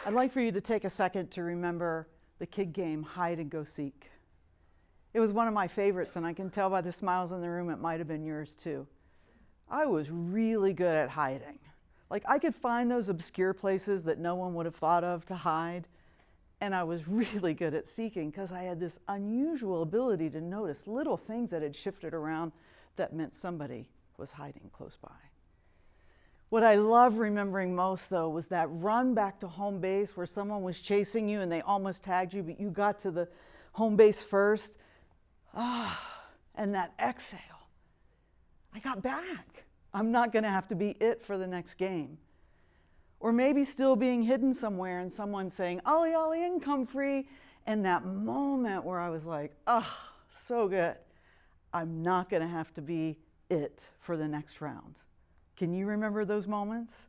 I'd like for you to take a second to remember the kid game, hide and go seek. It was one of my favorites, and I can tell by the smiles in the room it might have been yours too. I was really good at hiding. Like, I could find those obscure places that no one would have thought of to hide, and I was really good at seeking because I had this unusual ability to notice little things that had shifted around that meant somebody was hiding close by. What I love remembering most, though, was that run back to home base where someone was chasing you and they almost tagged you, but you got to the home base first. And that exhale. I got back. I'm not going to have to be it for the next game. Or maybe still being hidden somewhere and someone saying, "Ollie, Ollie, income free." And that moment where I was like, so good. I'm not going to have to be it for the next round. Can you remember those moments?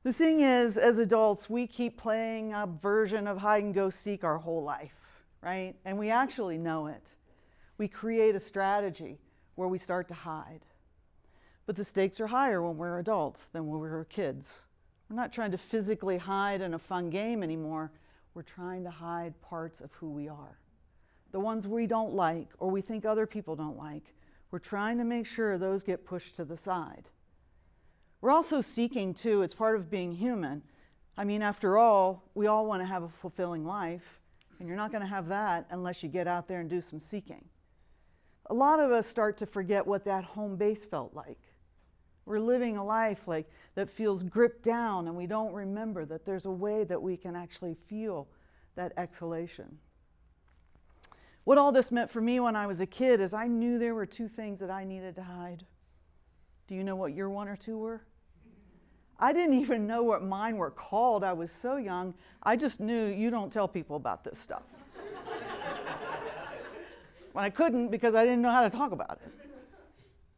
The thing is, as adults, we keep playing a version of hide and go seek our whole life, right? And we actually know it. We create a strategy where we start to hide. But the stakes are higher when we're adults than when we were kids. We're not trying to physically hide in a fun game anymore. We're trying to hide parts of who we are. The ones we don't like or we think other people don't like, we're trying to make sure those get pushed to the side. We're also seeking, too. It's part of being human. I mean, after all, we all want to have a fulfilling life, and you're not going to have that unless you get out there and do some seeking. A lot of us start to forget what that home base felt like. We're living a life that feels gripped down, and we don't remember that there's a way that we can actually feel that exhalation. What all this meant for me when I was a kid is I knew there were two things that I needed to hide. Do you know what your one or two were? I didn't even know what mine were called. I was so young. I just knew you don't tell people about this stuff. When I couldn't because I didn't know how to talk about it.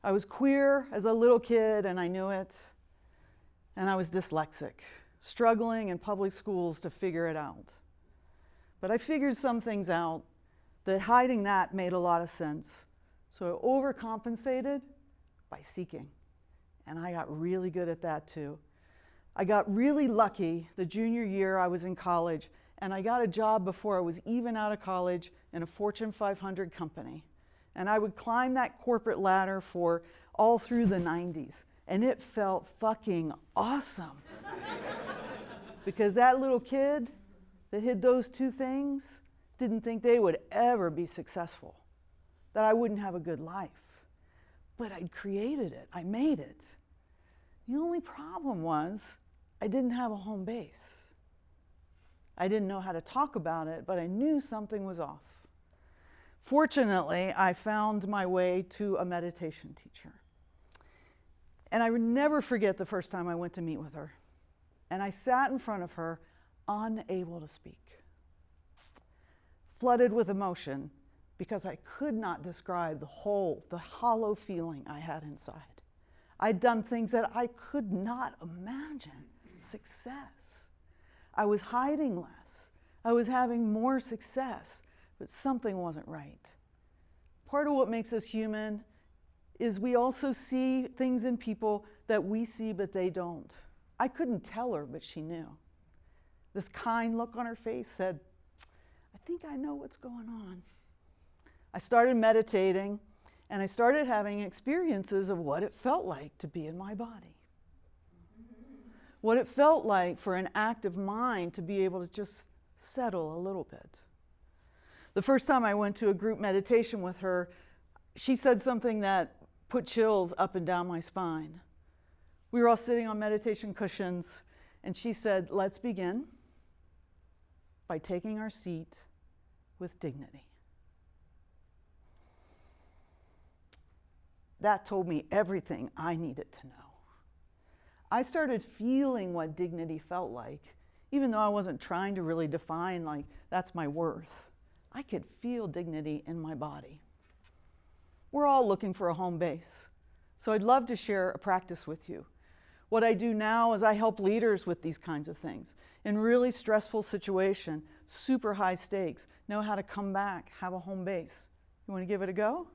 I was queer as a little kid, and I knew it. And I was dyslexic, struggling in public schools to figure it out. But I figured some things out that hiding that made a lot of sense. So I overcompensated by seeking. And I got really good at that too. I got really lucky the junior year I was in college, and I got a job before I was even out of college in a Fortune 500 company. And I would climb that corporate ladder for all through the 90s. And it felt fucking awesome. Because that little kid that hid those two things didn't think they would ever be successful, that I wouldn't have a good life. But I'd created it. I made it. The only problem was I didn't have a home base. I didn't know how to talk about it, but I knew something was off. Fortunately, I found my way to a meditation teacher. And I would never forget the first time I went to meet with her. And I sat in front of her, unable to speak, flooded with emotion because I could not describe the hollow feeling I had inside. I'd done things that I could not imagine. Success. I was hiding less. I was having more success, but something wasn't right. Part of what makes us human is we also see things in people that we see, but they don't. I couldn't tell her, but she knew. This kind look on her face said, "I think I know what's going on." I started meditating, and I started having experiences of what it felt like to be in my body. What it felt like for an active mind to be able to just settle a little bit. The first time I went to a group meditation with her, she said something that put chills up and down my spine. We were all sitting on meditation cushions, and she said, "Let's begin by taking our seat with dignity." That told me everything I needed to know. I started feeling what dignity felt like, even though I wasn't trying to really define, that's my worth. I could feel dignity in my body. We're all looking for a home base, so I'd love to share a practice with you. What I do now is I help leaders with these kinds of things. In really stressful situation, super high stakes, know how to come back, have a home base. You want to give it a go?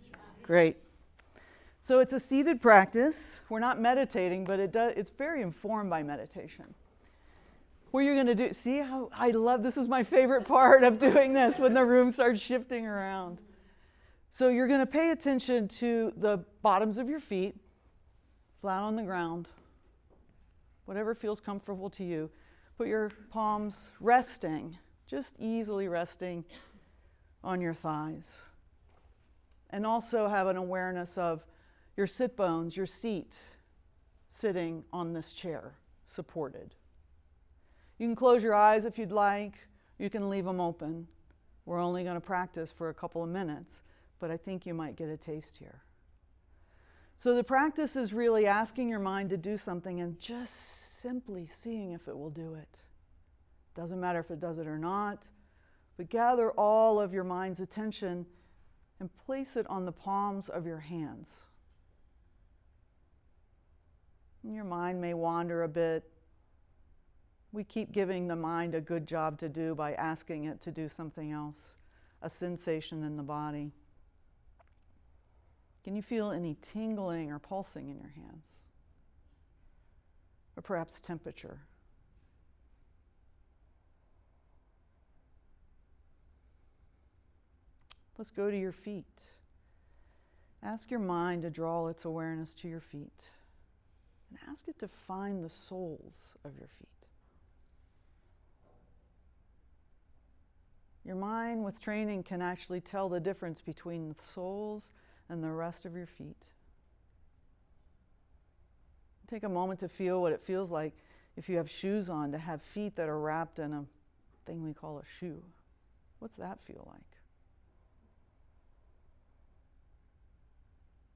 Yeah. Great. So it's a seated practice. We're not meditating, but it's very informed by meditation. What you're going to do, see how I love, this is my favorite part of doing this, when the room starts shifting around. So you're going to pay attention to the bottoms of your feet, flat on the ground, whatever feels comfortable to you. Put your palms resting, just easily resting on your thighs. And also have an awareness of your sit bones, your seat, sitting on this chair, supported. You can close your eyes if you'd like. You can leave them open. We're only going to practice for a couple of minutes, but I think you might get a taste here. So the practice is really asking your mind to do something and just simply seeing if it will do it. Doesn't matter if it does it or not, but gather all of your mind's attention and place it on the palms of your hands. And your mind may wander a bit. We keep giving the mind a good job to do by asking it to do something else, a sensation in the body. Can you feel any tingling or pulsing in your hands? Or perhaps temperature? Let's go to your feet. Ask your mind to draw its awareness to your feet. And ask it to find the soles of your feet. Your mind with training can actually tell the difference between the soles and the rest of your feet. Take a moment to feel what it feels like if you have shoes on, to have feet that are wrapped in a thing we call a shoe. What's that feel like?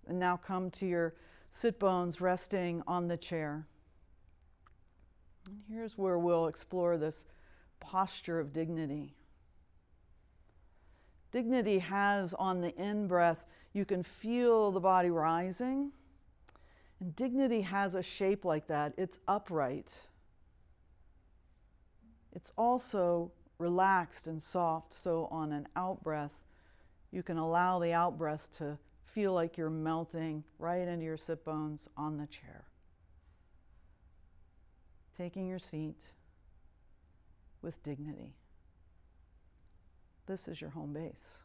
And now come to your sit bones resting on the chair. And here's where we'll explore this posture of dignity. Dignity has, on the in-breath, you can feel the body rising. And dignity has a shape like that. It's upright. It's also relaxed and soft, so on an out-breath, you can allow the out-breath to feel like you're melting right into your sit bones on the chair. Taking your seat with dignity. This is your home base.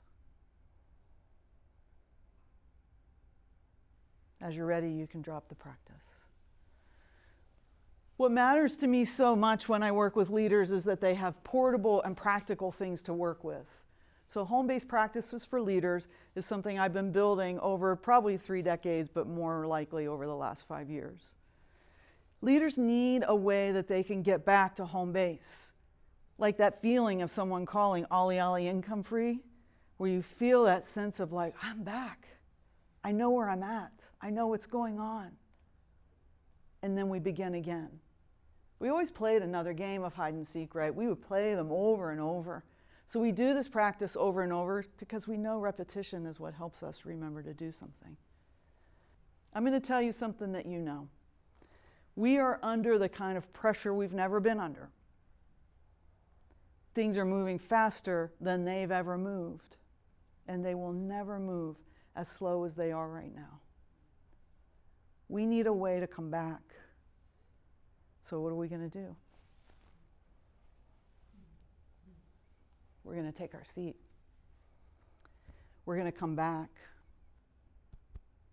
As you're ready, you can drop the practice. What matters to me so much when I work with leaders is that they have portable and practical things to work with. So Homebase Practices for Leaders is something I've been building over probably 3 decades, but more likely over the last 5 years. Leaders need a way that they can get back to home base. Like that feeling of someone calling Ollie Ollie income free, where you feel that sense of like, I'm back. I know where I'm at. I know what's going on. And then we begin again. We always played another game of hide and seek, right? We would play them over and over. So we do this practice over and over because we know repetition is what helps us remember to do something. I'm going to tell you something that you know. We are under the kind of pressure we've never been under. Things are moving faster than they've ever moved, and they will never move as slow as they are right now. We need a way to come back. So what are we going to do? We're going to take our seat. We're going to come back,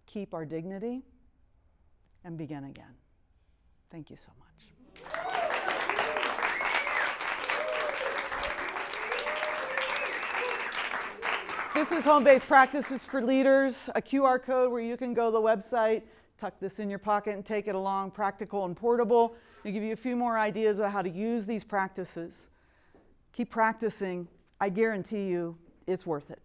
keep our dignity, and begin again. Thank you so much. This is Homebase Practices for Leaders, a QR code where you can go to the website, tuck this in your pocket and take it along, practical and portable. I'll give you a few more ideas about how to use these practices. Keep practicing. I guarantee you it's worth it.